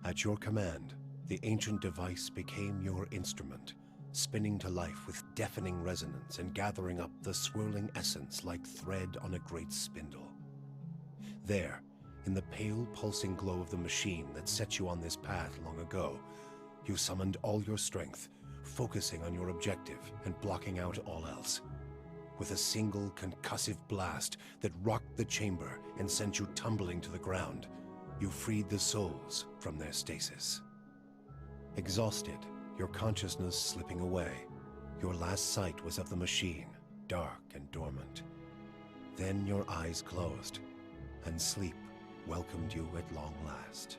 At your command, the ancient device became your instrument, spinning to life with deafening resonance and gathering up the swirling essence like thread on a great spindle. There, in the pale, pulsing glow of the machine that set you on this path long ago, you summoned all your strength, focusing on your objective and blocking out all else. With a single concussive blast that rocked the chamber and sent you tumbling to the ground, you freed the souls from their stasis. Exhausted, your consciousness slipping away, your last sight was of the machine, dark and dormant. Then your eyes closed, and sleep welcomed you at long last.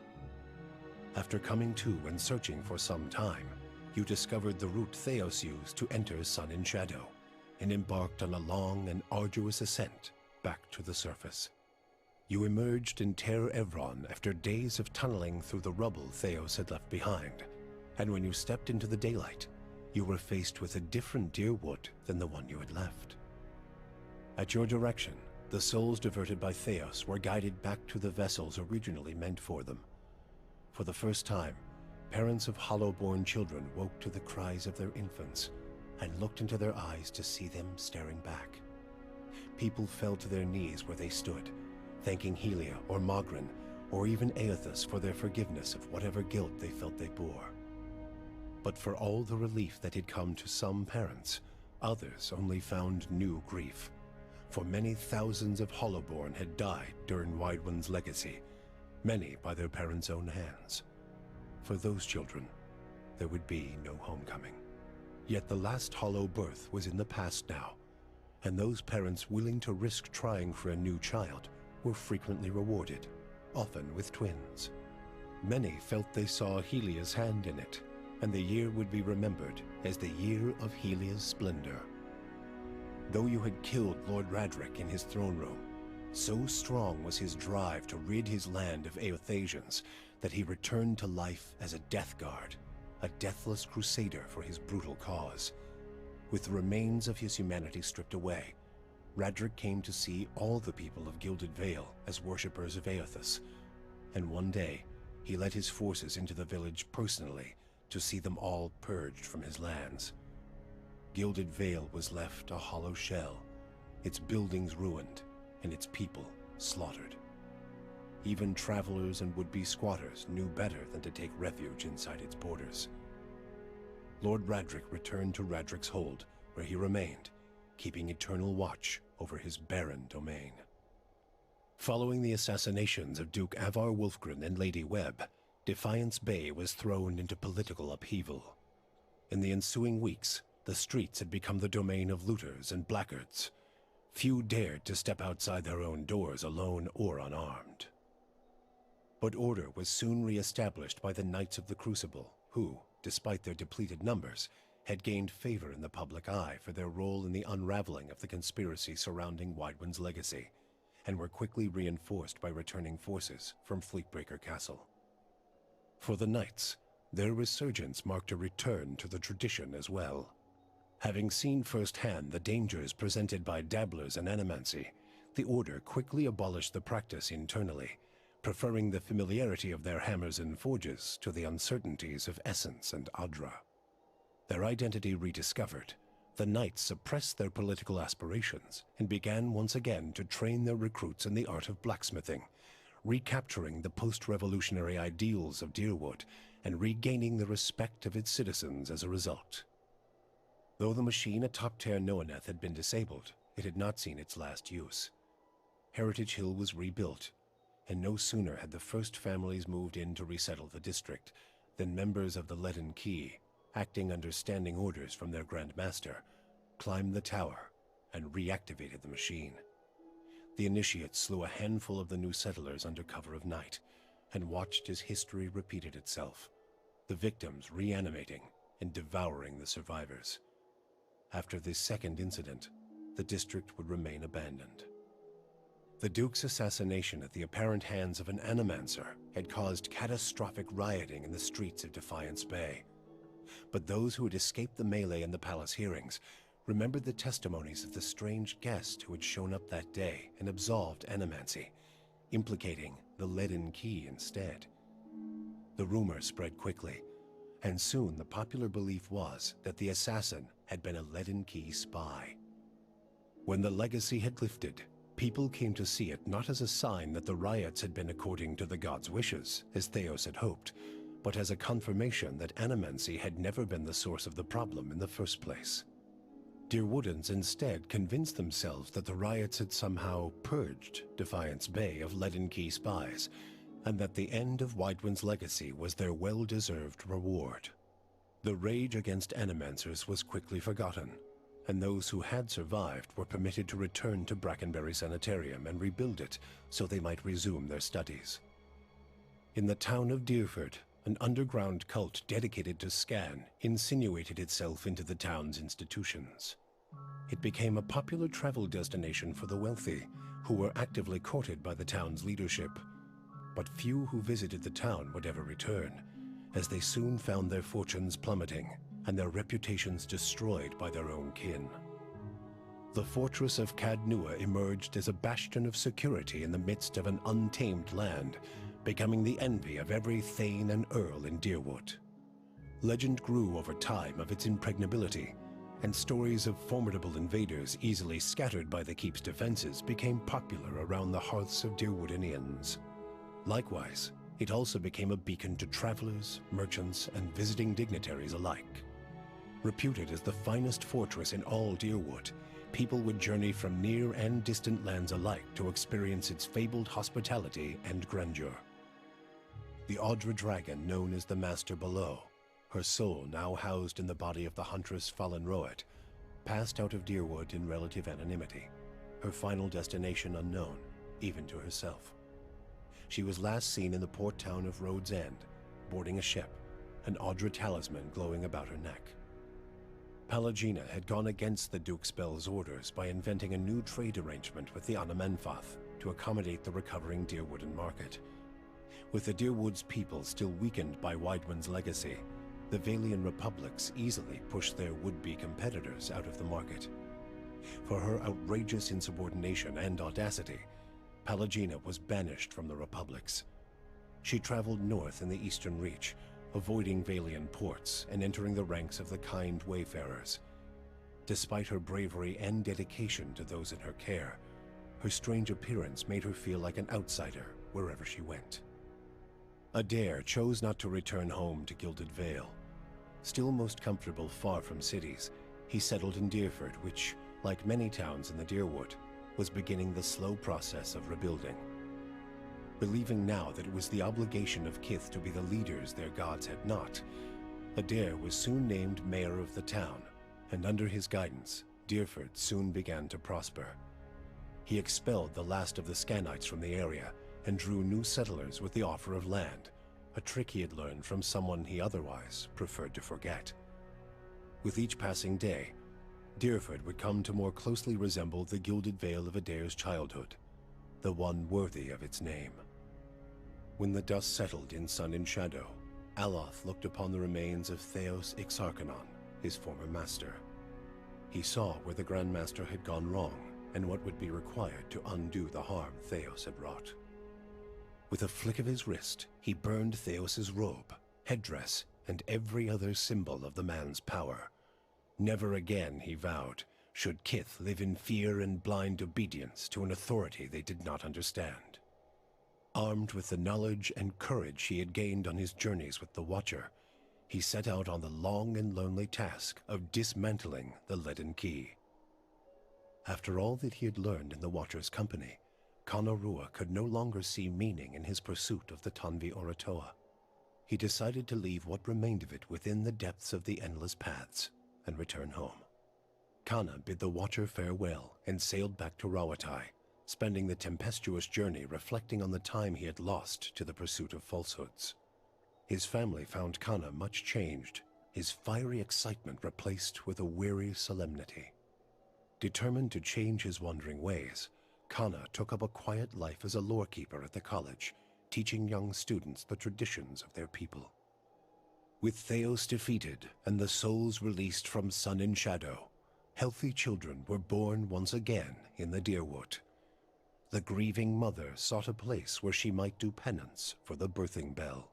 After coming to and searching for some time, you discovered the route Theos used to enter Sun in Shadow, and embarked on a long and arduous ascent back to the surface. You emerged in Ter Evron after days of tunneling through the rubble Theos had left behind, and when you stepped into the daylight, you were faced with a different Deerwood than the one you had left. At your direction, the souls diverted by Theos were guided back to the vessels originally meant for them. For the first time, parents of hollow-born children woke to the cries of their infants and looked into their eyes to see them staring back. People fell to their knees where they stood, thanking Helia or Mogren, or even Aethys for their forgiveness of whatever guilt they felt they bore. But for all the relief that had come to some parents, others only found new grief. For many thousands of Hollowborn had died during Widewind's legacy, many by their parents' own hands. For those children, there would be no homecoming. Yet the last Hollow birth was in the past now, and those parents willing to risk trying for a new child were frequently rewarded, often with twins. Many felt they saw Helia's hand in it, and the year would be remembered as the year of Helia's splendor. Though you had killed Lord Radric in his throne room, so strong was his drive to rid his land of Aothasians that he returned to life as a death guard, a deathless crusader for his brutal cause. With the remains of his humanity stripped away, Radric came to see all the people of Gilded Vale as worshippers of Aethys, and one day he led his forces into the village personally to see them all purged from his lands. Gilded Vale was left a hollow shell, its buildings ruined, and its people slaughtered. Even travelers and would-be squatters knew better than to take refuge inside its borders. Lord Radric returned to Radric's Hold, where he remained, keeping eternal watch over his barren domain. Following the assassinations of Duke Avar Wolfgren and Lady Webb, Defiance Bay was thrown into political upheaval. In the ensuing weeks, the streets had become the domain of looters and blackguards. Few dared to step outside their own doors alone or unarmed. But order was soon re-established by the Knights of the Crucible, who, despite their depleted numbers, had gained favor in the public eye for their role in the unraveling of the conspiracy surrounding Widewind's legacy, and were quickly reinforced by returning forces from Fleetbreaker Castle. For the Knights, their resurgence marked a return to the tradition as well. Having seen firsthand the dangers presented by dabblers in animancy, the Order quickly abolished the practice internally, preferring the familiarity of their hammers and forges to the uncertainties of Essence and Adra. Their identity rediscovered, the Knights suppressed their political aspirations and began once again to train their recruits in the art of blacksmithing, recapturing the post-revolutionary ideals of Deerwood and regaining the respect of its citizens as a result. Though the machine atop Ter Noaneth had been disabled, it had not seen its last use. Heritage Hill was rebuilt, and no sooner had the first families moved in to resettle the district than members of the Leaden Key, acting under standing orders from their Grand Master, climbed the tower and reactivated the machine. The initiates slew a handful of the new settlers under cover of night and watched as history repeated itself, the victims reanimating and devouring the survivors. After this second incident, the district would remain abandoned. The Duke's assassination at the apparent hands of an animancer had caused catastrophic rioting in the streets of Defiance Bay. But those who had escaped the melee and the palace hearings remembered the testimonies of the strange guest who had shown up that day and absolved animancy, implicating the Leaden Key instead. The rumor spread quickly, and soon the popular belief was that the assassin had been a Leaden Key spy. When the legacy had lifted, people came to see it not as a sign that the riots had been according to the god's wishes, as Theos had hoped, but as a confirmation that animancy had never been the source of the problem in the first place. Deerwoodans instead convinced themselves that the riots had somehow purged Defiance Bay of Leaden Key spies, and that the end of Widewind's legacy was their well-deserved reward. The rage against animancers was quickly forgotten, and those who had survived were permitted to return to Brackenbury Sanitarium and rebuild it so they might resume their studies. In the town of Deerford, an underground cult dedicated to Scan insinuated itself into the town's institutions. It became a popular travel destination for the wealthy, who were actively courted by the town's leadership. But few who visited the town would ever return, as they soon found their fortunes plummeting and their reputations destroyed by their own kin. The fortress of Cadnua emerged as a bastion of security in the midst of an untamed land, becoming the envy of every thane and earl in Deerwood. Legend grew over time of its impregnability, and stories of formidable invaders easily scattered by the keep's defenses became popular around the hearths of Deerwoodanians. Likewise, it also became a beacon to travelers, merchants, and visiting dignitaries alike. Reputed as the finest fortress in all Deerwood, people would journey from near and distant lands alike to experience its fabled hospitality and grandeur. The Audra dragon known as the Master Below, her soul now housed in the body of the huntress Fallen Roet, passed out of Deerwood in relative anonymity, her final destination unknown, even to herself. She was last seen in the port town of Road's End, boarding a ship, an Audra talisman glowing about her neck. Palagina had gone against the Duke's Bell's orders by inventing a new trade arrangement with the Anamenfath to accommodate the recovering Deerwoodan market. With the Deerwood's people still weakened by Widewind's legacy, the Valian republics easily pushed their would-be competitors out of the market. For her outrageous insubordination and audacity, Palagina was banished from the republics. She traveled north in the Eastern Reach, avoiding Valian ports and entering the ranks of the kind wayfarers. Despite her bravery and dedication to those in her care, her strange appearance made her feel like an outsider wherever she went. Adair chose not to return home to Gilded Vale. Still most comfortable far from cities, he settled in Deerford, which, like many towns in the Deerwood, was beginning the slow process of rebuilding. Believing now that it was the obligation of Kith to be the leaders their gods had not, Adair was soon named mayor of the town, and under his guidance, Deerford soon began to prosper. He expelled the last of the Scanites from the area and drew new settlers with the offer of land, a trick he had learned from someone he otherwise preferred to forget. With each passing day, Deerford would come to more closely resemble the Gilded Vale of Adair's childhood, the one worthy of its name. When the dust settled in sun and shadow, Aloth looked upon the remains of Theos Ixarchanon, his former master. He saw where the Grand Master had gone wrong and what would be required to undo the harm Theos had wrought. With a flick of his wrist, he burned Theos's robe, headdress, and every other symbol of the man's power. Never again, he vowed, should Kith live in fear and blind obedience to an authority they did not understand. Armed with the knowledge and courage he had gained on his journeys with the Watcher, he set out on the long and lonely task of dismantling the Leaden Key. After all that he had learned in the Watcher's company, Kanarua could no longer see meaning in his pursuit of the Tanvi Oratoa. He decided to leave what remained of it within the depths of the Endless Paths and return home. Kana bid the Watcher farewell and sailed back to Rawatai, spending the tempestuous journey reflecting on the time he had lost to the pursuit of falsehoods. His family found Kana much changed, his fiery excitement replaced with a weary solemnity. Determined to change his wandering ways, Kana took up a quiet life as a lorekeeper at the college, teaching young students the traditions of their people. With Theos defeated and the souls released from sun and shadow, healthy children were born once again in the Deerwood. The grieving mother sought a place where she might do penance for the birthing bell.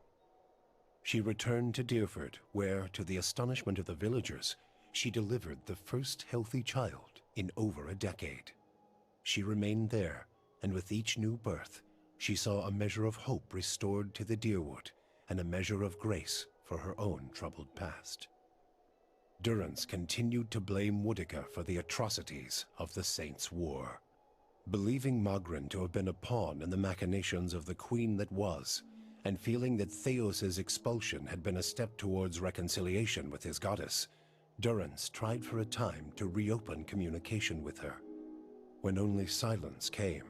She returned to Deerford, where, to the astonishment of the villagers, she delivered the first healthy child in over a decade. She remained there, and with each new birth, she saw a measure of hope restored to the Deerwood and a measure of grace for her own troubled past. Durrance continued to blame Woodica for the atrocities of the Saints' War. Believing Magrin to have been a pawn in the machinations of the queen that was, and feeling that Theos's expulsion had been a step towards reconciliation with his goddess, Durrance tried for a time to reopen communication with her. When only silence came,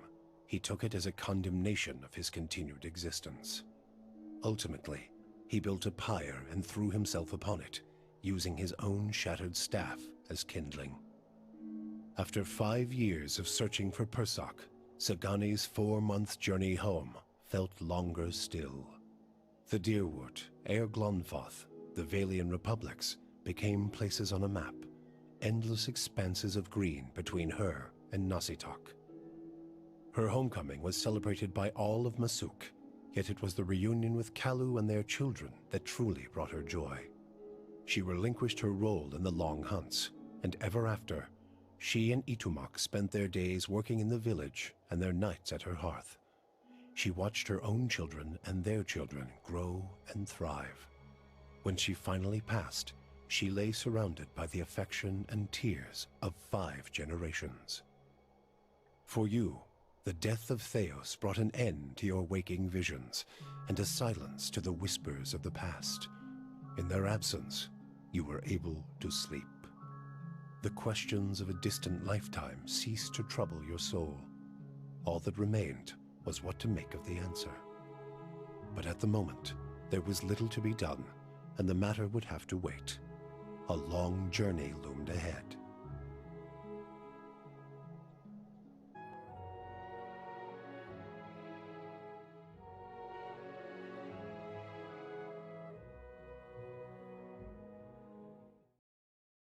he took it as a condemnation of his continued existence. Ultimately, he built a pyre and threw himself upon it, using his own shattered staff as kindling. After 5 years of searching for Persoc, Sagani's 4-month journey home felt longer still. The Deerwood, Aer Glonfoth, the Valian republics became places on a map, endless expanses of green between her and Nassitok. Her homecoming was celebrated by all of Masuk, yet it was the reunion with Kalu and their children that truly brought her joy. She relinquished her role in the long hunts, and ever after, she and Itumak spent their days working in the village and their nights at her hearth. She watched her own children and their children grow and thrive. When she finally passed, she lay surrounded by the affection and tears of 5 generations. For you, the death of Theos brought an end to your waking visions and a silence to the whispers of the past. In their absence, you were able to sleep. The questions of a distant lifetime ceased to trouble your soul. All that remained was what to make of the answer. But at the moment, there was little to be done, and the matter would have to wait. A long journey loomed ahead.